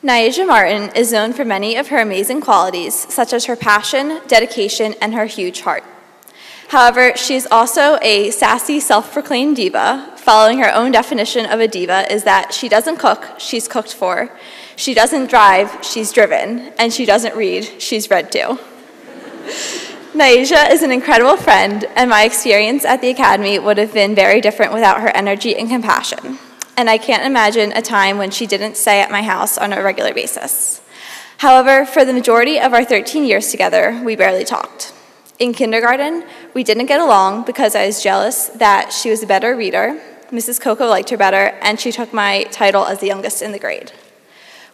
Nyazia Martin is known for many of her amazing qualities, such as her passion, dedication, and her huge heart. However, she is also a sassy, self-proclaimed diva. Following her own definition of a diva is that she doesn't cook, she's cooked for. She doesn't drive, she's driven. And she doesn't read, she's read to. Nyazia is an incredible friend, and my experience at the Academy would have been very different without her energy and compassion. And I can't imagine a time when she didn't stay at my house on a regular basis. However, for the majority of our 13 years together, we barely talked. In kindergarten, we didn't get along because I was jealous that she was a better reader, Mrs. Coco liked her better, and she took my title as the youngest in the grade.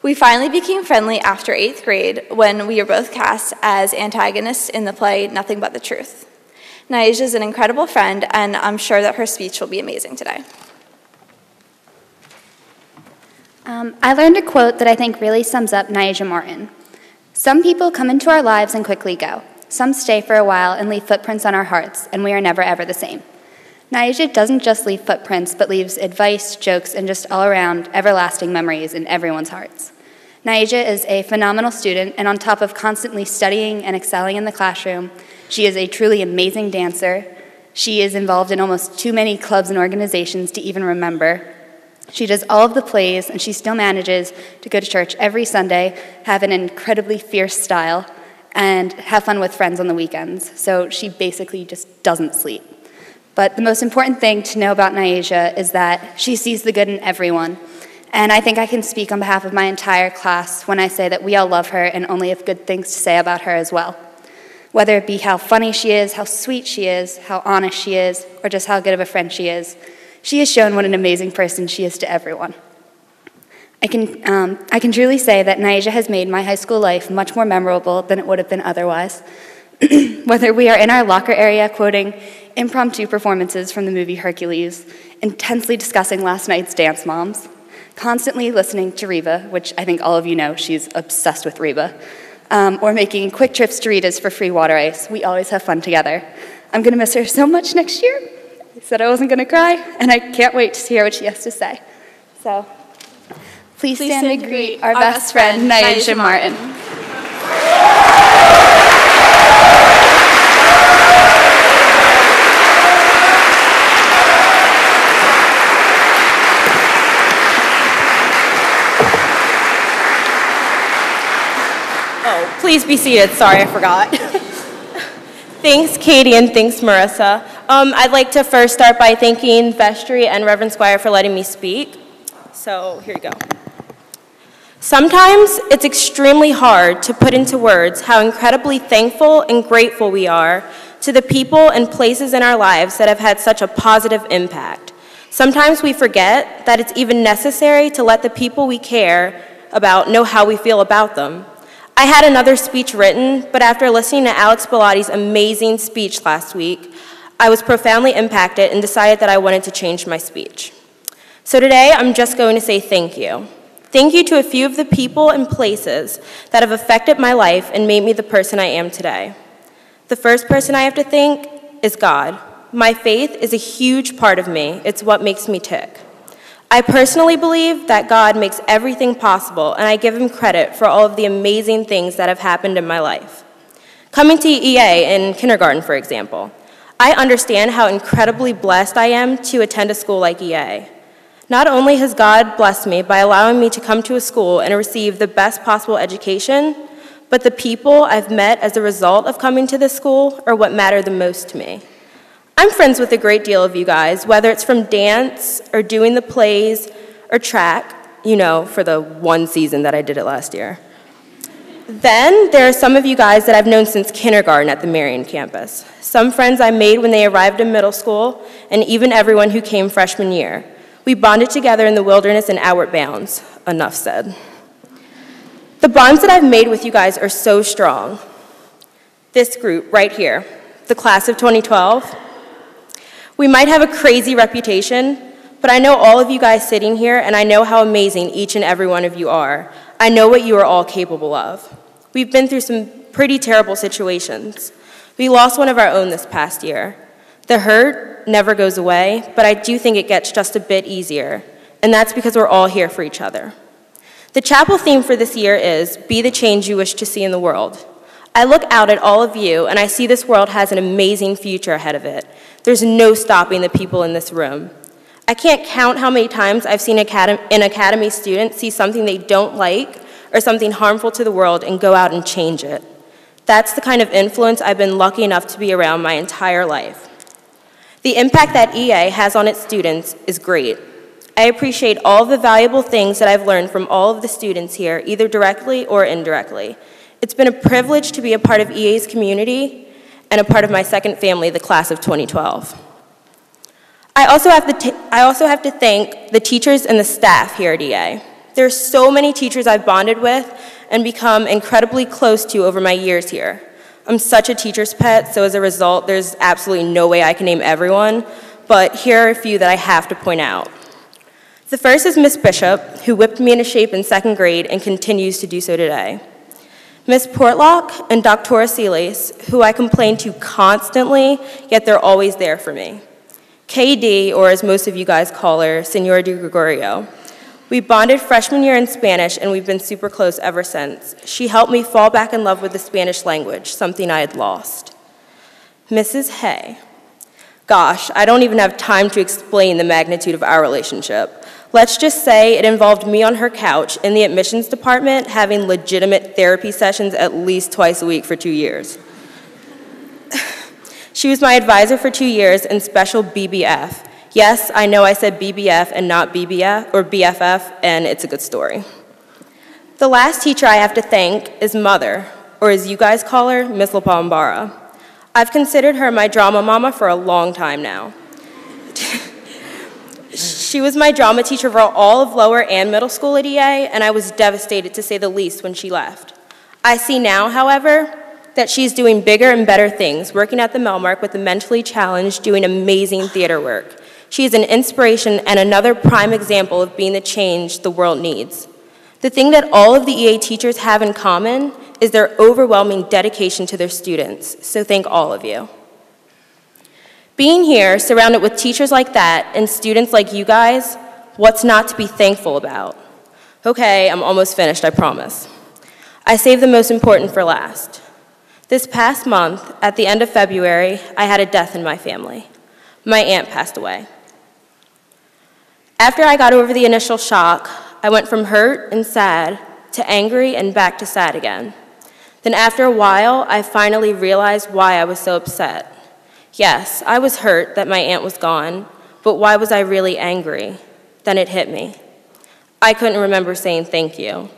We finally became friendly after 8th grade when we were both cast as antagonists in the play Nothing But the Truth. Nyazia is an incredible friend, and I'm sure that her speech will be amazing today. I learned a quote that I think really sums up Nyazia Martin. Some people come into our lives and quickly go. Some stay for a while and leave footprints on our hearts, and we are never ever the same. Nyazia doesn't just leave footprints, but leaves advice, jokes, and just all-around everlasting memories in everyone's hearts. Nyazia is a phenomenal student, and on top of constantly studying and excelling in the classroom, she is a truly amazing dancer. She is involved in almost too many clubs and organizations to even remember. She does all of the plays, and she still manages to go to church every Sunday, have an incredibly fierce style, and have fun with friends on the weekends. So she basically just doesn't sleep. But the most important thing to know about Nyazia is that she sees the good in everyone. And I think I can speak on behalf of my entire class when I say that we all love her and only have good things to say about her as well. Whether it be how funny she is, how sweet she is, how honest she is, or just how good of a friend she has shown what an amazing person she is to everyone. I can truly say that Nyazia has made my high school life much more memorable than it would have been otherwise. Whether we are in our locker area quoting impromptu performances from the movie Hercules, intensely discussing last night's Dance Moms, constantly listening to Reba, which I think all of you know, she's obsessed with Reba, or making quick trips to Rita's for free water ice, we always have fun together. I'm going to miss her so much next year. I said I wasn't going to cry, and I can't wait to hear what she has to say. So, please stand and greet our best friend, Nyazia Martin. Oh, please be seated. Sorry, I forgot. Thanks, Katie, and thanks, Marissa. I'd like to first start by thanking Vestry and Reverend Squire for letting me speak. So here you go. Sometimes it's extremely hard to put into words how incredibly thankful and grateful we are to the people and places in our lives that have had such a positive impact. Sometimes we forget that it's even necessary to let the people we care about know how we feel about them. I had another speech written, but after listening to Alex Bellatti's amazing speech last week, I was profoundly impacted and decided that I wanted to change my speech. So today, I'm just going to say thank you. Thank you to a few of the people and places that have affected my life and made me the person I am today. The first person I have to thank is God. My faith is a huge part of me. It's what makes me tick. I personally believe that God makes everything possible, and I give him credit for all of the amazing things that have happened in my life. Coming to EA in kindergarten, for example, I understand how incredibly blessed I am to attend a school like EA. Not only has God blessed me by allowing me to come to a school and receive the best possible education, but the people I've met as a result of coming to this school are what matter the most to me. I'm friends with a great deal of you guys, whether it's from dance or doing the plays or track, you know, for the one season that I did it last year. Then there are some of you guys that I've known since kindergarten at the Marion campus. Some friends I made when they arrived in middle school, and even everyone who came freshman year. We bonded together in the wilderness and outward bounds. Enough said. The bonds that I've made with you guys are so strong. This group right here, the class of 2012, we might have a crazy reputation, but I know all of you guys sitting here, and I know how amazing each and every one of you are. I know what you are all capable of. We've been through some pretty terrible situations. We lost one of our own this past year. The hurt never goes away, but I do think it gets just a bit easier, and that's because we're all here for each other. The chapel theme for this year is, "Be the change you wish to see in the world." I look out at all of you, and I see this world has an amazing future ahead of it. There's no stopping the people in this room. I can't count how many times I've seen an Academy student see something they don't like or something harmful to the world and go out and change it. That's the kind of influence I've been lucky enough to be around my entire life. The impact that EA has on its students is great. I appreciate all of the valuable things that I've learned from all of the students here, either directly or indirectly. It's been a privilege to be a part of EA's community and a part of my second family, the class of 2012. I also have to thank the teachers and the staff here at EA. There are so many teachers I've bonded with and become incredibly close to over my years here. I'm such a teacher's pet, so as a result, there's absolutely no way I can name everyone, but here are a few that I have to point out. The first is Miss Bishop, who whipped me into shape in second grade and continues to do so today. Miss Portlock and Dr. Sealis, who I complain to constantly, yet they're always there for me. KD, or as most of you guys call her, Senora Di Gregorio. We bonded freshman year in Spanish, and we've been super close ever since. She helped me fall back in love with the Spanish language, something I had lost. Mrs. Hay. Gosh, I don't even have time to explain the magnitude of our relationship. Let's just say it involved me on her couch in the admissions department having legitimate therapy sessions at least twice a week for 2 years. She was my advisor for 2 years and special BBF. Yes, I know I said BBF and not BBF or BFF, and it's a good story. The last teacher I have to thank is Mother, or as you guys call her, Miss La Palmbara. I've considered her my drama mama for a long time now. She was my drama teacher for all of lower and middle school at EA, and I was devastated to say the least when she left. I see now, however, that she's doing bigger and better things, working at the Melmark with the mentally challenged, doing amazing theater work. She is an inspiration and another prime example of being the change the world needs. The thing that all of the EA teachers have in common is their overwhelming dedication to their students, so thank all of you. Being here, surrounded with teachers like that and students like you guys, what's not to be thankful about? Okay, I'm almost finished, I promise. I saved the most important for last. This past month, at the end of February, I had a death in my family. My aunt passed away. After I got over the initial shock, I went from hurt and sad to angry and back to sad again. Then after a while, I finally realized why I was so upset. Yes, I was hurt that my aunt was gone, but why was I really angry? Then it hit me. I couldn't remember saying thank you.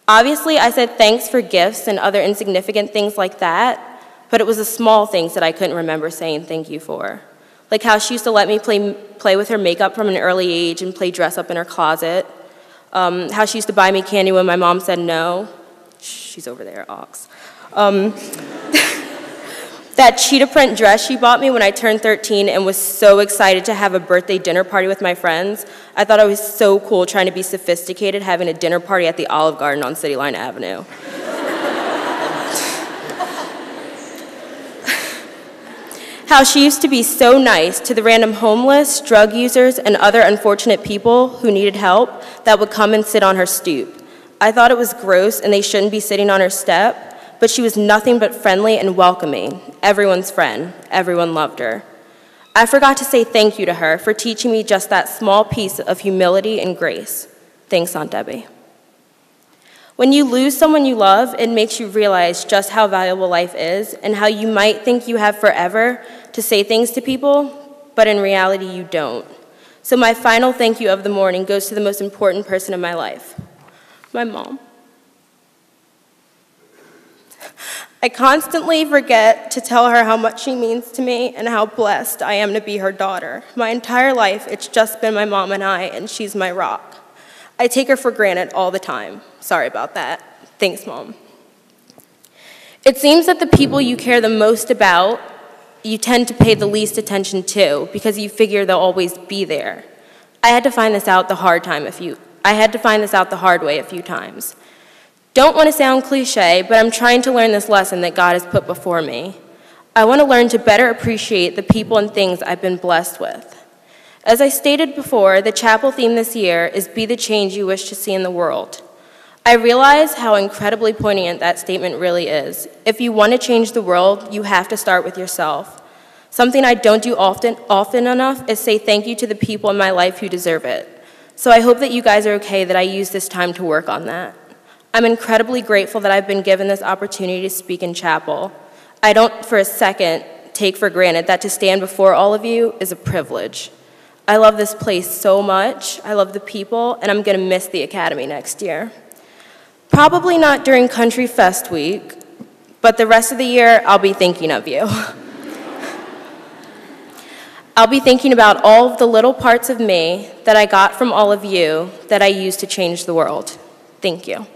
Obviously, I said thanks for gifts and other insignificant things like that, but it was the small things that I couldn't remember saying thank you for. Like how she used to let me play with her makeup from an early age and play dress up in her closet. How she used to buy me candy when my mom said no. She's over there, Ox. That cheetah print dress she bought me when I turned 13 and was so excited to have a birthday dinner party with my friends. I thought I was so cool trying to be sophisticated having a dinner party at the Olive Garden on City Line Avenue. How she used to be so nice to the random homeless, drug users, and other unfortunate people who needed help that would come and sit on her stoop. I thought it was gross and they shouldn't be sitting on her step, but she was nothing but friendly and welcoming, everyone's friend. Everyone loved her. I forgot to say thank you to her for teaching me just that small piece of humility and grace. Thanks, Aunt Debbie. When you lose someone you love, it makes you realize just how valuable life is and how you might think you have forever to say things to people, but in reality you don't. So my final thank you of the morning goes to the most important person in my life, my mom. I constantly forget to tell her how much she means to me and how blessed I am to be her daughter. My entire life, it's just been my mom and she's my rock. I take her for granted all the time. Sorry about that. Thanks, Mom. It seems that the people you care the most about, you tend to pay the least attention to because you figure they'll always be there. I had to find this out the hard way a few times. Don't want to sound cliche, but I'm trying to learn this lesson that God has put before me. I want to learn to better appreciate the people and things I've been blessed with. As I stated before, the chapel theme this year is Be the Change You Wish to See in the World. I realize how incredibly poignant that statement really is. If you want to change the world, you have to start with yourself. Something I don't do often enough is say thank you to the people in my life who deserve it. So I hope that you guys are okay that I use this time to work on that. I'm incredibly grateful that I've been given this opportunity to speak in chapel. I don't for a second take for granted that to stand before all of you is a privilege. I love this place so much, I love the people, and I'm gonna miss the Academy next year. Probably not during Country Fest week, but the rest of the year, I'll be thinking of you. I'll be thinking about all of the little parts of me that I got from all of you that I use to change the world. Thank you.